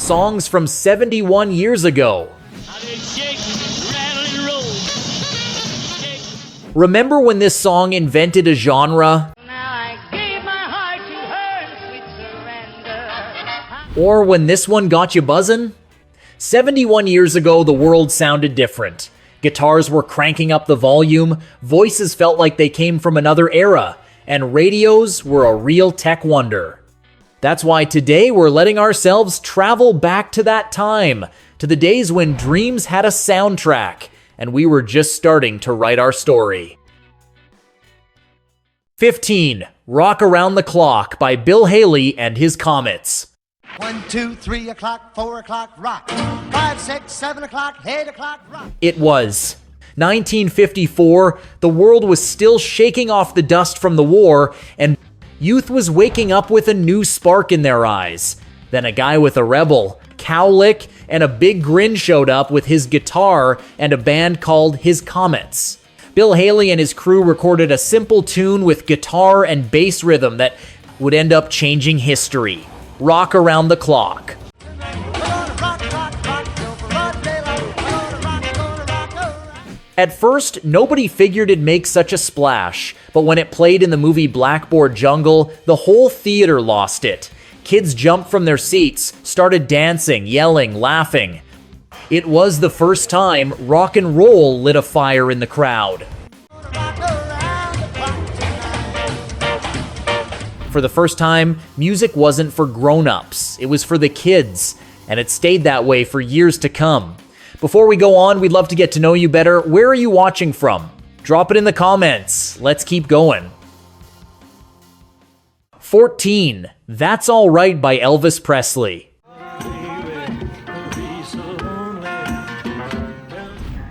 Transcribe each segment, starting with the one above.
songs from 71 years ago. Remember when this song invented a genre? Or when this one got you buzzin'? 71 years ago, the world sounded different. Guitars were cranking up the volume, voices felt like they came from another era, and radios were a real tech wonder. That's why today we're letting ourselves travel back to that time, to the days when dreams had a soundtrack, and we were just starting to write our story. 15. Rock Around the Clock by Bill Haley and His Comets. 1, 2, 3 o'clock, 4 o'clock, rock. 5, 6, 7 o'clock, 8 o'clock, rock. It was 1954. The world was still shaking off the dust from the war, and youth was waking up with a new spark in their eyes. Then a guy with a rebel, cowlick, and a big grin showed up with his guitar and a band called His Comets. Bill Haley and his crew recorded a simple tune with guitar and bass rhythm that would end up changing history. Rock Around the Clock. At first, nobody figured it'd make such a splash, but when it played in the movie Blackboard Jungle, the whole theater lost it. Kids jumped from their seats, started dancing, yelling, laughing. It was the first time rock and roll lit a fire in the crowd. For the first time, music wasn't for grown-ups, it was for the kids, and it stayed that way for years to come. Before we go on, we'd love to get to know you better. Where are you watching from? Drop it in the comments. Let's keep going. 14. That's All Right by Elvis Presley.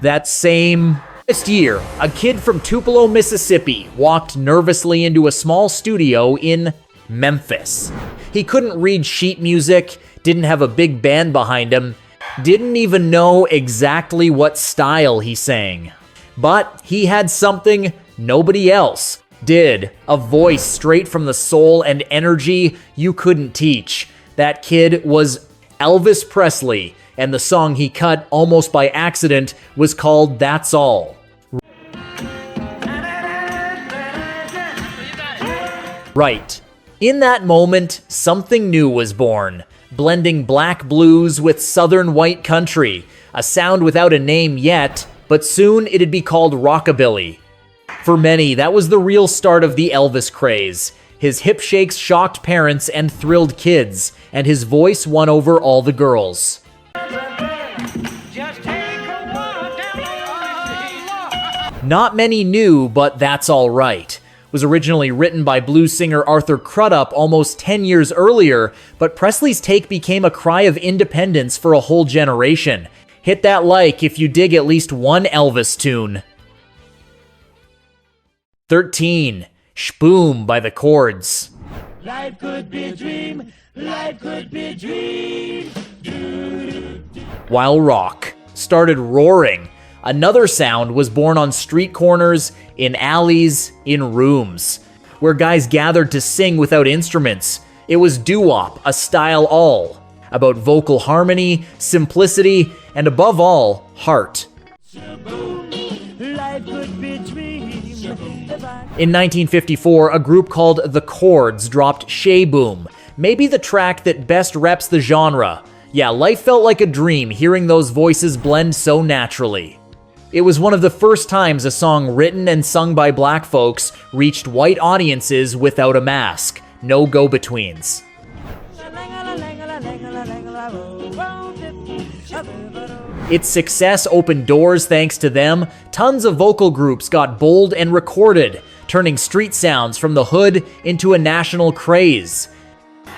That same year, a kid from Tupelo, Mississippi walked nervously into a small studio in Memphis. He couldn't read sheet music, didn't have a big band behind him, didn't even know exactly what style he sang. But he had something nobody else did, a voice straight from the soul and energy you couldn't teach. That kid was Elvis Presley, and the song he cut almost by accident was called That's All. Right. In that moment, something new was born, blending black blues with southern white country, a sound without a name yet, but soon it'd be called rockabilly. For many, that was the real start of the Elvis craze. His hip shakes shocked parents and thrilled kids, and his voice won over all the girls. Not many knew, but That's All Right was originally written by blues singer Arthur Crudup almost 10 years earlier, but Presley's take became a cry of independence for a whole generation. Hit that like if you dig at least one Elvis tune. 13. Shboom by the Chords. Life could be a dream, life could be a dream. While rock started roaring, another sound was born on street corners, in alleys, in rooms, where guys gathered to sing without instruments. It was doo-wop, a style all about vocal harmony, simplicity, and above all, heart. In 1954, a group called the Chords dropped Shboom, maybe the track that best reps the genre. Yeah, life felt like a dream hearing those voices blend so naturally. It was one of the first times a song written and sung by black folks reached white audiences without a mask. No go-betweens. Its success opened doors thanks to them. Tons of vocal groups got bold and recorded, turning street sounds from the hood into a national craze.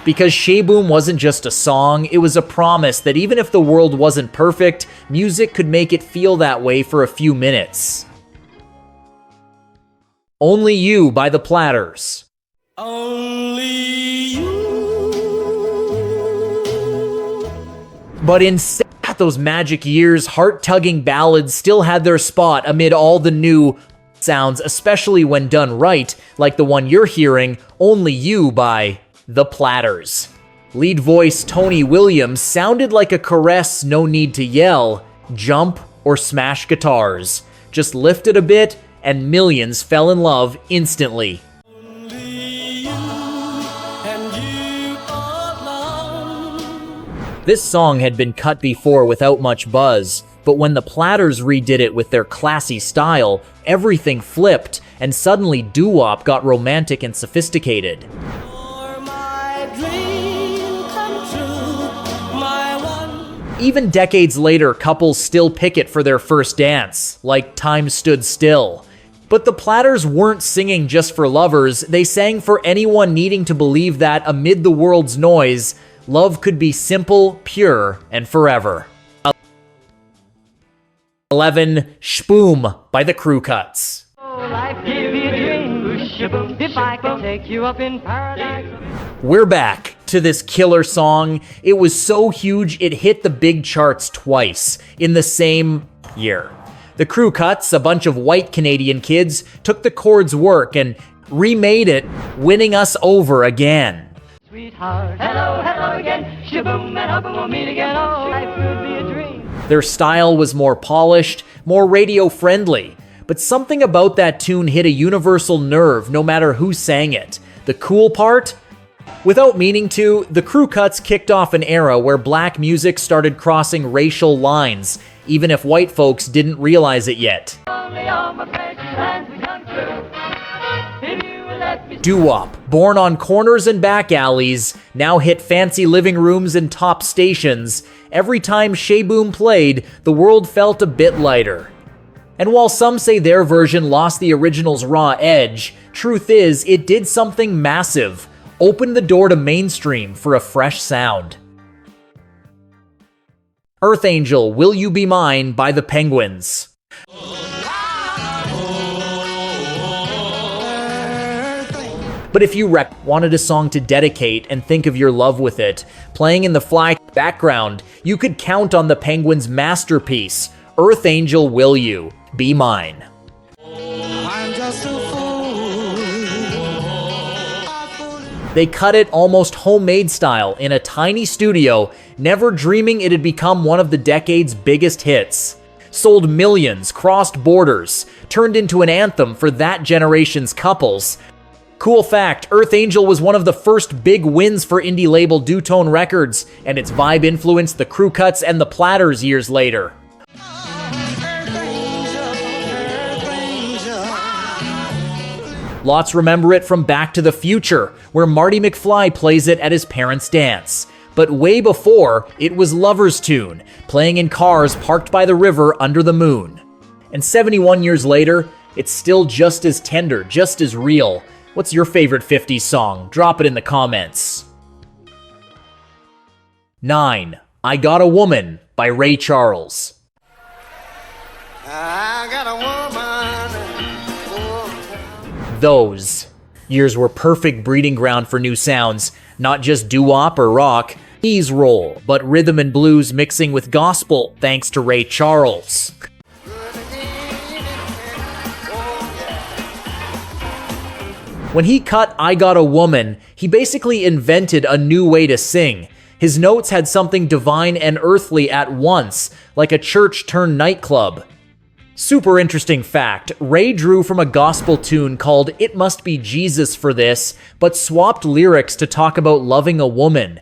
Because Shboom wasn't just a song, it was a promise that even if the world wasn't perfect, music could make it feel that way for a few minutes. Only You by the Platters. Only you. But in those magic years, heart-tugging ballads still had their spot amid all the new sounds, especially when done right, like the one you're hearing, Only You by the Platters. Lead voice Tony Williams sounded like a caress, no need to yell, jump, or smash guitars. Just lift it a bit, and millions fell in love instantly. This song had been cut before without much buzz, but when the Platters redid it with their classy style, everything flipped, and suddenly doo-wop got romantic and sophisticated. Even decades later, couples still pick it for their first dance, like Time Stood Still. But the Platters weren't singing just for lovers, they sang for anyone needing to believe that amid the world's noise, love could be simple, pure, and forever. 11. Shboom by the Crew Cuts. Life give you a dream, shaboom, if I can take you up in paradise. We're back to this killer song. It was so huge it hit the big charts twice in the same year. The Crew Cuts, a bunch of white Canadian kids, took the Chords' work and remade it, winning us over again. Sweetheart, hello, hello again, shaboom, and hoping we'll meet again. Oh, life could be a dream. Their style was more polished, more radio-friendly, but something about that tune hit a universal nerve no matter who sang it. The cool part? Without meaning to, the Crew Cuts kicked off an era where black music started crossing racial lines, even if white folks didn't realize it yet. Doo-wop, born on corners and back alleys, now hit fancy living rooms and top stations. Every time Shboom played, the world felt a bit lighter. And while some say their version lost the original's raw edge, truth is, it did something massive. Opened the door to mainstream for a fresh sound. Earth Angel, Will You Be Mine by the Penguins. But if you wanted a song to dedicate and think of your love with it, playing in the fly background, you could count on the Penguins' masterpiece, Earth Angel, Will You Be Mine. I'm just a fool. They cut it almost homemade style in a tiny studio, never dreaming it'd become one of the decade's biggest hits. Sold millions, crossed borders, turned into an anthem for that generation's couples. Cool fact, Earth Angel was one of the first big wins for indie label Dutone Records, and its vibe influenced the Crew Cuts and the Platters years later. Lots remember it from Back to the Future, where Marty McFly plays it at his parents' dance. But way before, it was Lover's Tune, playing in cars parked by the river under the moon. And 71 years later, it's still just as tender, just as real. What's your favorite 50s song? Drop it in the comments. 9. I Got a Woman by Ray Charles. I got a woman. Those years were perfect breeding ground for new sounds, not just doo-wop or rock, keys roll, but rhythm and blues mixing with gospel thanks to Ray Charles. When he cut I Got a Woman, he basically invented a new way to sing. His notes had something divine and earthly at once, like a church turned nightclub. Super interesting fact, Ray drew from a gospel tune called It Must Be Jesus for this, but swapped lyrics to talk about loving a woman.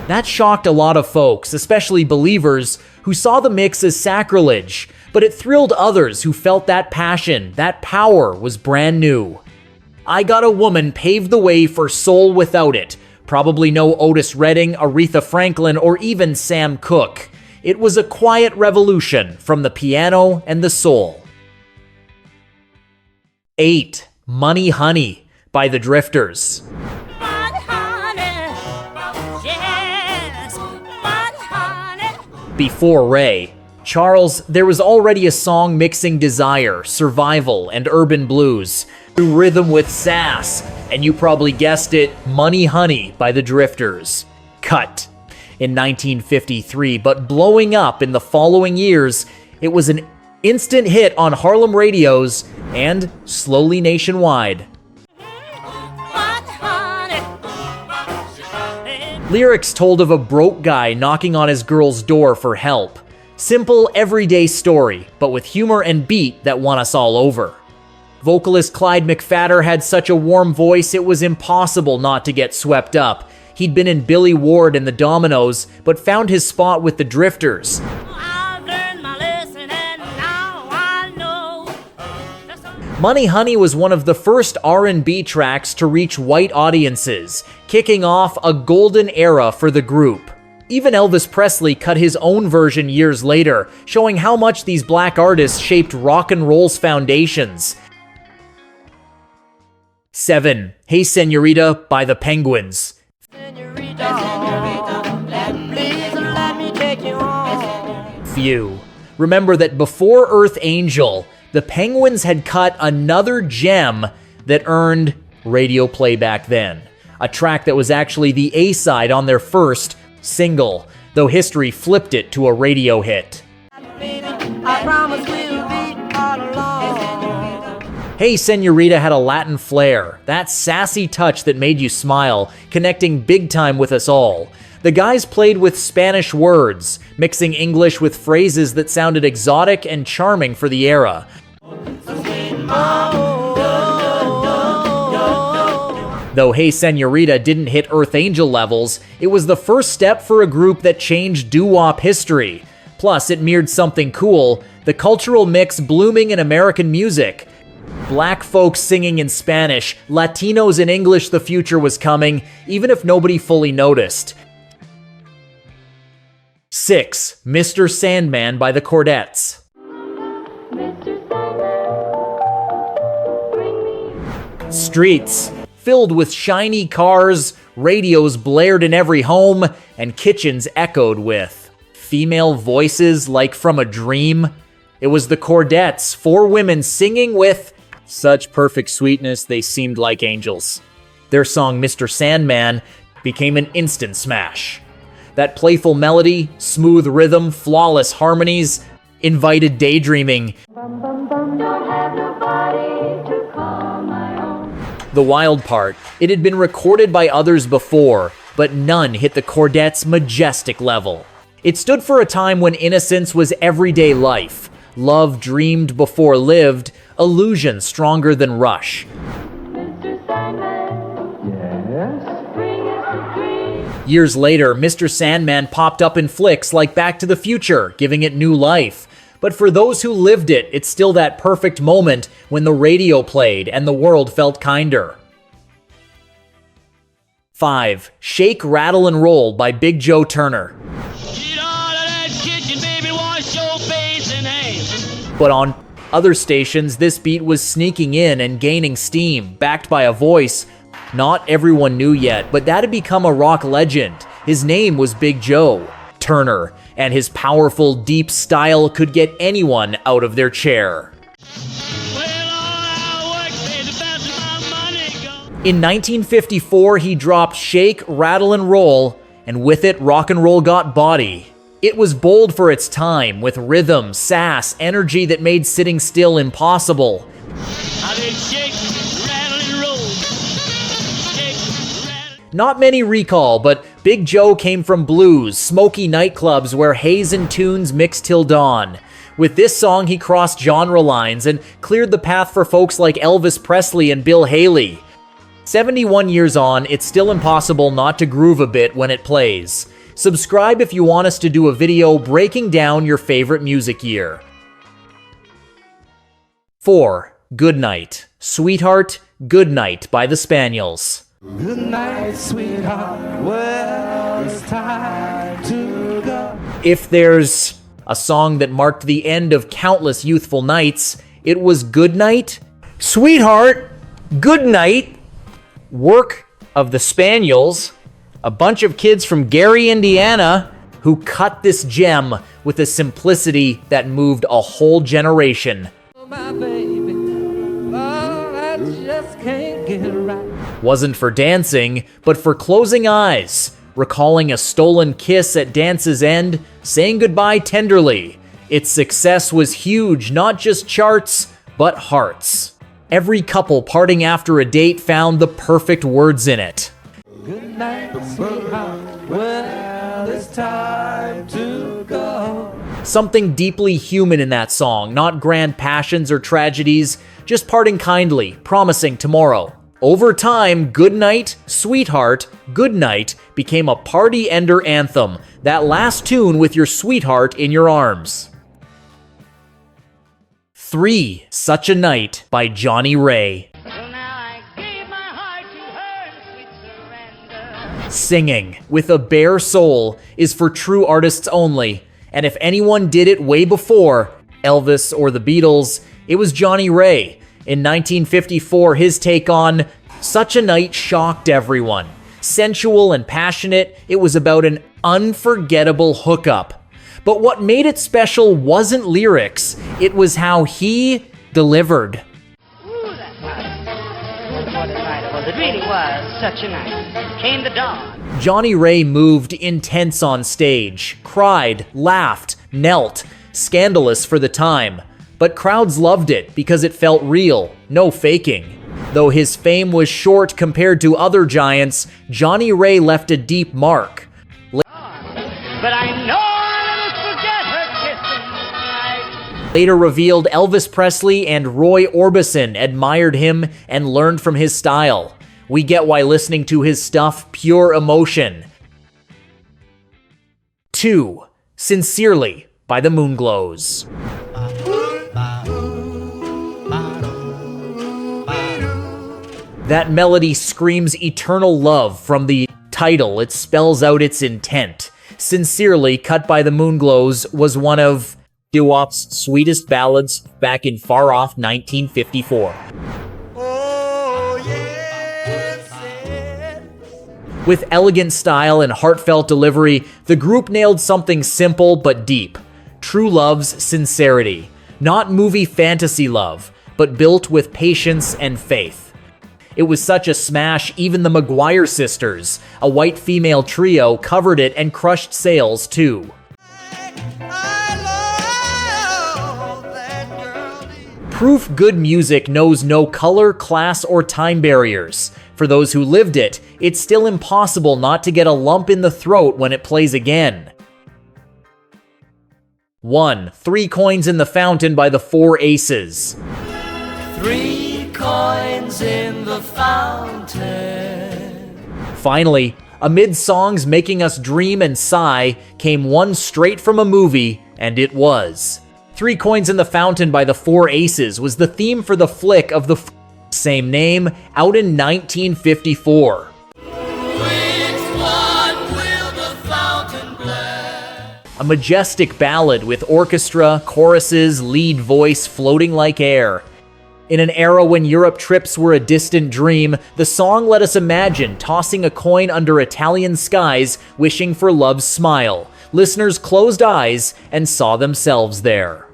That shocked a lot of folks, especially believers, who saw the mix as sacrilege, but it thrilled others who felt that passion, that power was brand new. I Got a Woman paved the way for soul without it. Probably no Otis Redding, Aretha Franklin, or even Sam Cooke. It was a quiet revolution from the piano and the soul. 8. Money Honey by the Drifters. Before Ray Charles, there was already a song mixing desire, survival, and urban blues, through rhythm with sass, and you probably guessed it, Money Honey by the Drifters. Cut in 1953, but blowing up in the following years, it was an Instant hit on Harlem radios and slowly nationwide. Lyrics told of a broke guy knocking on his girl's door for help. Simple, everyday story, but with humor and beat that won us all over. Vocalist Clyde McPhatter had such a warm voice it was impossible not to get swept up. He'd been in Billy Ward and the Dominoes, but found his spot with the Drifters. Money Honey was one of the first R&B tracks to reach white audiences, kicking off a golden era for the group. Even Elvis Presley cut his own version years later, showing how much these black artists shaped rock and roll's foundations. 7. Hey Señorita by the Penguins. Few remember that before Earth Angel, the Penguins had cut another gem that earned radio play back then. A track that was actually the A-side on their first single, though history flipped it to a radio hit. Hey Señorita had a Latin flair, that sassy touch that made you smile, connecting big time with us all. The guys played with Spanish words, mixing English with phrases that sounded exotic and charming for the era. Though Hey Señorita didn't hit Earth Angel levels, it was the first step for a group that changed doo-wop history. Plus, it mirrored something cool, the cultural mix blooming in American music. Black folks singing in Spanish, Latinos in English, the future was coming, even if nobody fully noticed. 6. Mr. Sandman by the Chordettes. Streets filled with shiny cars, radios blared in every home, and kitchens echoed with female voices like from a dream. It was the Chordettes, 4 women singing with such perfect sweetness they seemed like angels. Their song Mr. Sandman became an instant smash. That playful melody, smooth rhythm, flawless harmonies, invited daydreaming. The wild part, it had been recorded by others before, but none hit the Chordettes' majestic level. It stood for a time when innocence was everyday life, love dreamed before lived, illusion stronger than Rush. Years later, Mr. Sandman popped up in flicks like Back to the Future, giving it new life. But for those who lived it, it's still that perfect moment when the radio played and the world felt kinder. 5. Shake, Rattle, and Roll by Big Joe Turner. Get out of that kitchen, baby, wash your face and hands. But on other stations, this beat was sneaking in and gaining steam, backed by a voice not everyone knew yet, but that had become a rock legend. His name was Big Joe Turner, and his powerful, deep style could get anyone out of their chair. In 1954, he dropped Shake, Rattle, and Roll, and with it, rock and roll got body. It was bold for its time, with rhythm, sass, energy that made sitting still impossible. Not many recall, but Big Joe came from blues, smoky nightclubs where haze and tunes mixed till dawn. With this song, he crossed genre lines and cleared the path for folks like Elvis Presley and Bill Haley. 71 years on, it's still impossible not to groove a bit when it plays. Subscribe if you want us to do a video breaking down your favorite music year. 4. Goodnite. Sweetheart, Goodnight by the Spaniels. Good night, sweetheart. Well, it's time to go. If there's a song that marked the end of countless youthful nights, it was Goodnight. Sweetheart, Goodnight. Work of the Spaniels, a bunch of kids from Gary, Indiana, who cut this gem with a simplicity that moved a whole generation. Oh, my baby. Oh, I just can't get it right. Wasn't for dancing, but for closing eyes, recalling a stolen kiss at dance's end, saying goodbye tenderly. Its success was huge, not just charts, but hearts. Every couple parting after a date found the perfect words in it. Good night, sweetheart. Well, it's time to go. Something deeply human in that song, not grand passions or tragedies, just parting kindly, promising tomorrow. Over time, Goodnight, Sweetheart, Goodnight became a party ender anthem, that last tune with your sweetheart in your arms. 3. Such a Night by Johnny Ray. So now I gave my heart to her in sweet surrender. Singing with a bare soul is for true artists only, and if anyone did it way before Elvis or the Beatles, it was Johnny Ray. In 1954, his take on Such a Night shocked everyone. Sensual and passionate, it was about an unforgettable hookup. But what made it special wasn't lyrics, it was how he delivered. Ooh, that was. What a night it was. It really was such a night. Came the dawn. Johnny Ray moved intense on stage, cried, laughed, knelt, scandalous for the time. But crowds loved it because it felt real, no faking. Though his fame was short compared to other giants, Johnny Ray left a deep mark. But I know I'll never forget her kissing night. Later revealed Elvis Presley and Roy Orbison admired him and learned from his style. We get why listening to his stuff, pure emotion. 2. Sincerely by the Moonglows. That melody screams eternal love from the title. It spells out its intent. Sincerely, cut by the Moonglows, was one of doo-wop's sweetest ballads back in far-off 1954. With elegant style and heartfelt delivery, the group nailed something simple but deep. True love's sincerity. Not movie fantasy love, but built with patience and faith. It was such a smash, even the Maguire sisters, a white female trio, covered it and crushed sales too. Proof good music knows no color, class, or time barriers. For those who lived it, it's still impossible not to get a lump in the throat when it plays again. 1. 3 Coins in the Fountain by the Four Aces. 3 coins in the fountain. Finally, amid songs making us dream and sigh, came one straight from a movie, and it was. 3 Coins in the Fountain by the Four Aces was the theme for the flick of the same name, out in 1954. A majestic ballad with orchestra, choruses, lead voice floating like air. In an era when Europe trips were a distant dream, the song let us imagine tossing a coin under Italian skies, wishing for love's smile. Listeners closed eyes and saw themselves there.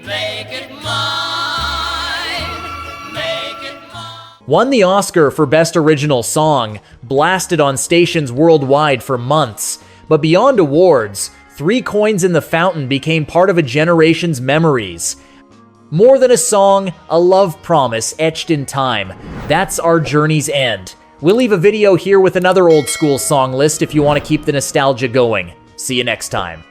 Make it mine, make it mine. Won the Oscar for Best Original Song, blasted on stations worldwide for months. But beyond awards, 3 Coins in the Fountain became part of a generation's memories. More than a song, a love promise etched in time. That's our journey's end. We'll leave a video here with another old school song list if you want to keep the nostalgia going. See you next time.